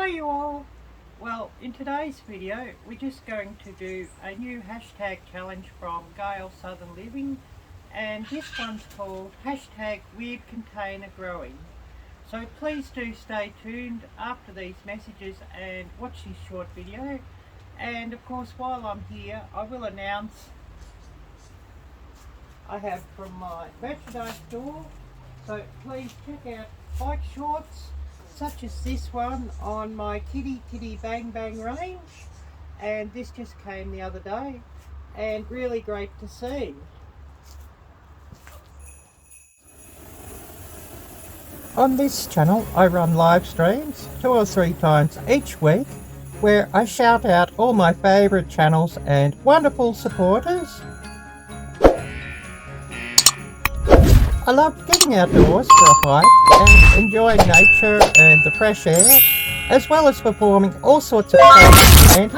Hi you all! Well, in today's video we're just going to do a new hashtag challenge from Gail Southern Living, and this one's called hashtag Weird Container Growing. So please do stay tuned after these messages and watch this short video. And of course, while I'm here I will announce I have from my merchandise store, so please check out bike shorts such as this one on my Kitty Bang Bang range, and this just came the other day and really great to see. On this channel I run live streams 2 or 3 times each week where I shout out all my favourite channels and wonderful supporters. I love getting outdoors for a hike and enjoying nature and the fresh air, as well as performing all sorts of antics.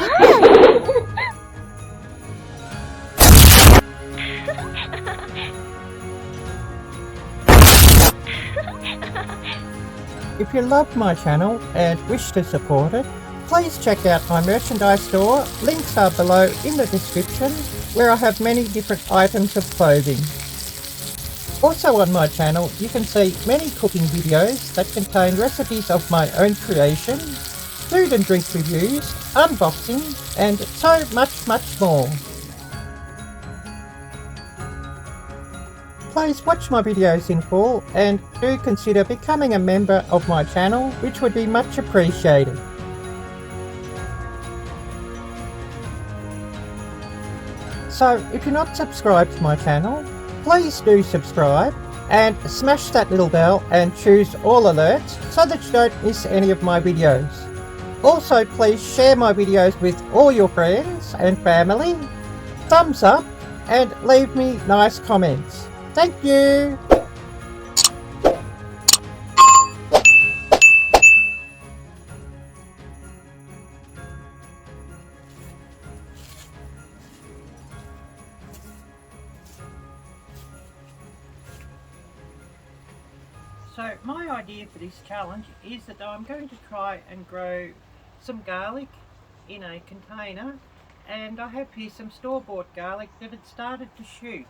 If you love my channel and wish to support it, please check out my merchandise store. Links are below in the description, where I have many different items of clothing. Also on my channel you can see many cooking videos that contain recipes of my own creation, food and drink reviews, unboxing and so much more. Please watch my videos in full and do consider becoming a member of my channel, which would be much appreciated. So if you're not subscribed to my channel, please do subscribe and smash that little bell and choose all alerts so that you don't miss any of my videos. Also please share my videos with all your friends and family, thumbs up and leave me nice comments. Thank you! So my idea for this challenge is that I'm going to try and grow some garlic in a container, and I have here some store-bought garlic that had started to shoot.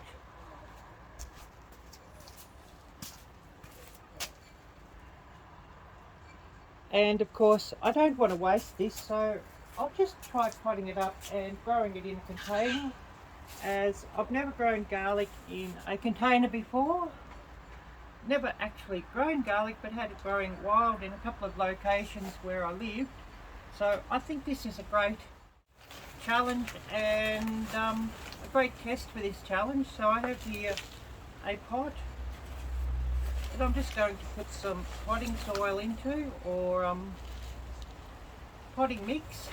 And of course I don't want to waste this, so I'll just try potting it up and growing it in a container, as I've never grown garlic in a container before. Never actually grown garlic, but had it growing wild in a couple of locations where I lived. So I think this is a great challenge and a great test for this challenge. So I have here a pot that I'm just going to put some potting soil into, or potting mix.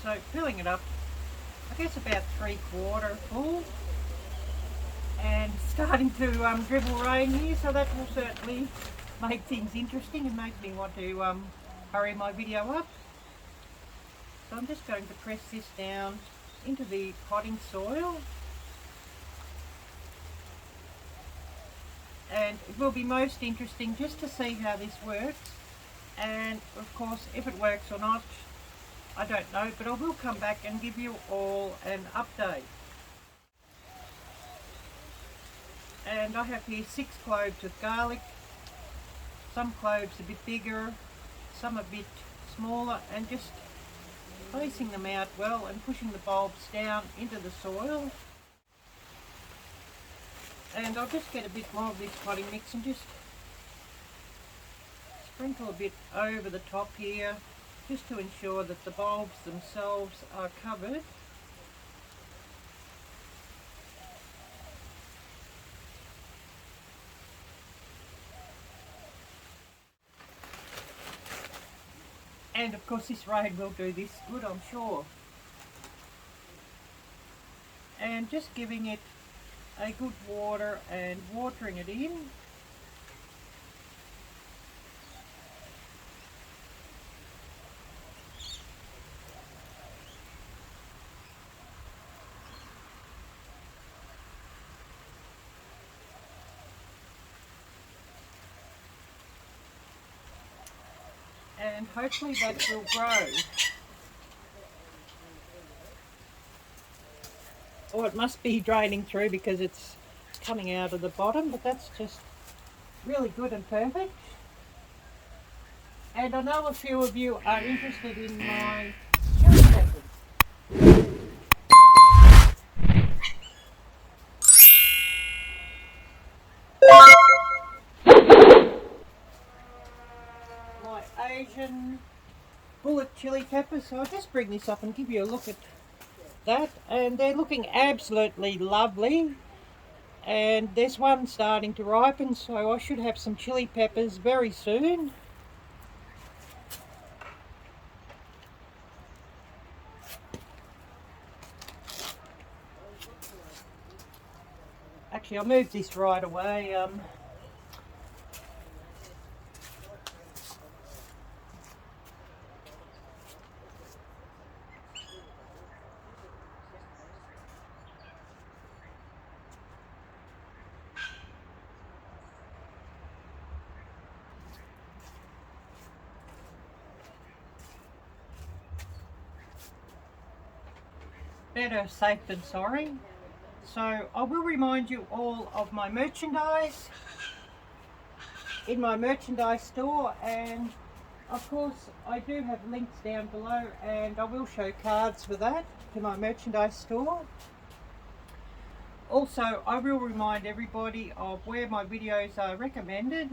So filling it up, I guess about 3/4 full, and starting to dribble rain here, so that will certainly make things interesting and make me want to hurry my video up. So I'm just going to press this down into the potting soil, and it will be most interesting just to see how this works, and of course if it works or not I don't know, but I will come back and give you all an update. And I have here 6 cloves of garlic, some cloves a bit bigger, some a bit smaller, and just placing them out well and pushing the bulbs down into the soil. And I'll just get a bit more of this potting mix and just sprinkle a bit over the top here, just to ensure that the bulbs themselves are covered. And of course this rain will do this good, I'm sure. And just giving it a good water and watering it in. and hopefully that will grow. Or it must be draining through because it's coming out of the bottom, but that's just really good and perfect. And I know a few of you are interested in my chili peppers. My Asian bullet chili peppers. So I'll just bring this up and give you a look at that. And they're looking absolutely lovely. And there's one starting to ripen, so I should have some chili peppers very soon. Actually, I'll move this right away. Better safe than sorry. So I will remind you all of my merchandise in my merchandise store, and of course I do have links down below, and I will show cards for that to my merchandise store. Also, I will remind everybody of where my videos are recommended,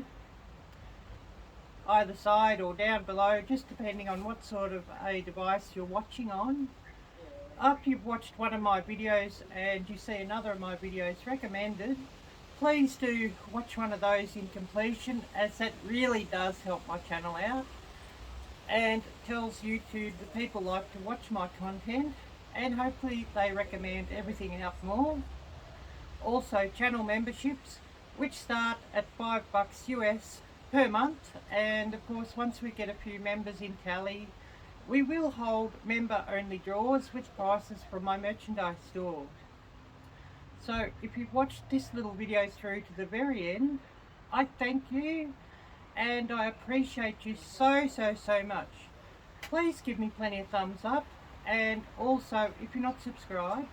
either side or down below, just depending on what sort of a device you're watching on. After you've watched one of my videos and you see another of my videos recommended, please do watch one of those in completion, as that really does help my channel out and tells YouTube that people like to watch my content, and hopefully they recommend everything else more. Also, channel memberships, which start at $5 US per month, and of course once we get a few members in tally, we will hold member-only draws with prices from my merchandise store. So if you've watched this little video through to the very end, I thank you and I appreciate you so much. Please give me plenty of thumbs up, and also if you're not subscribed,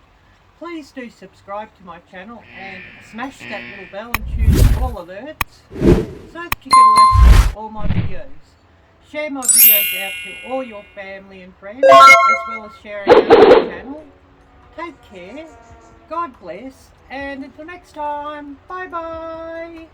please do subscribe to my channel and smash that little bell and choose all alerts so that you get alerts for all my videos. Share my videos out to all your family and friends, as well as sharing out my channel. Take care, God bless, and until next time, bye bye.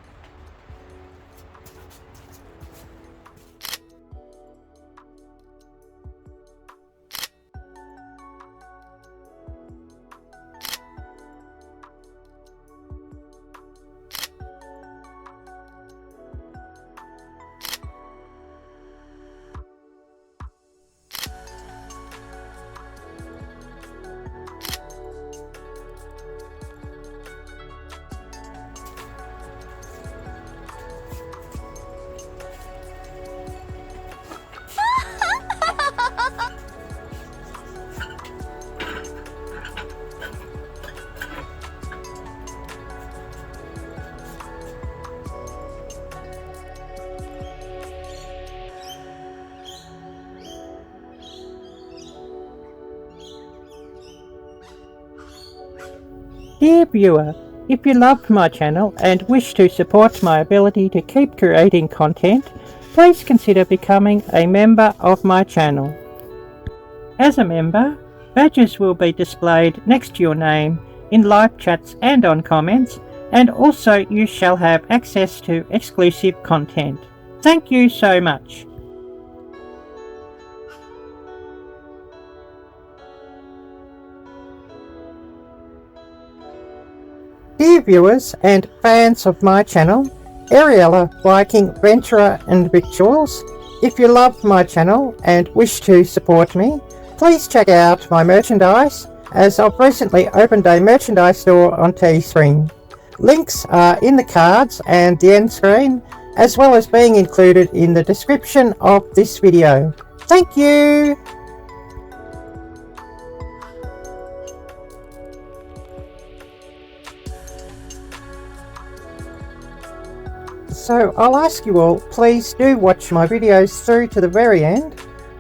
Dear viewer, if you love my channel and wish to support my ability to keep creating content, please consider becoming a member of my channel. As a member, badges will be displayed next to your name in live chats and on comments, and also you shall have access to exclusive content. Thank you so much. Dear viewers and fans of my channel, Arielle-Viking Venturer N Victuals, if you love my channel and wish to support me, please check out my merchandise, as I've recently opened a merchandise store on Teespring. Links are in the cards and the end screen, as well as being included in the description of this video. Thank you! So I'll ask you all, please do watch my videos through to the very end.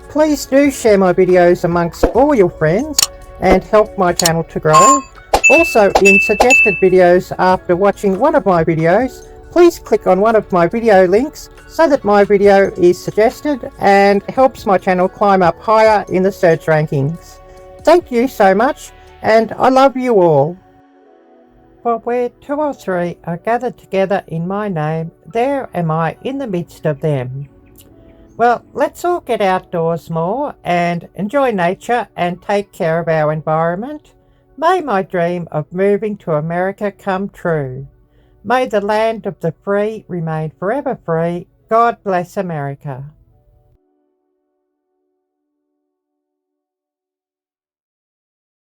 Please do share my videos amongst all your friends and help my channel to grow. Also, in suggested videos after watching one of my videos, please click on one of my video links so that my video is suggested and helps my channel climb up higher in the search rankings. Thank you so much, and I love you all. For where 2 or 3 are gathered together in my name, there am I in the midst of them. Well, let's all get outdoors more and enjoy nature and take care of our environment. May my dream of moving to America come true. May the land of the free remain forever free. God bless America.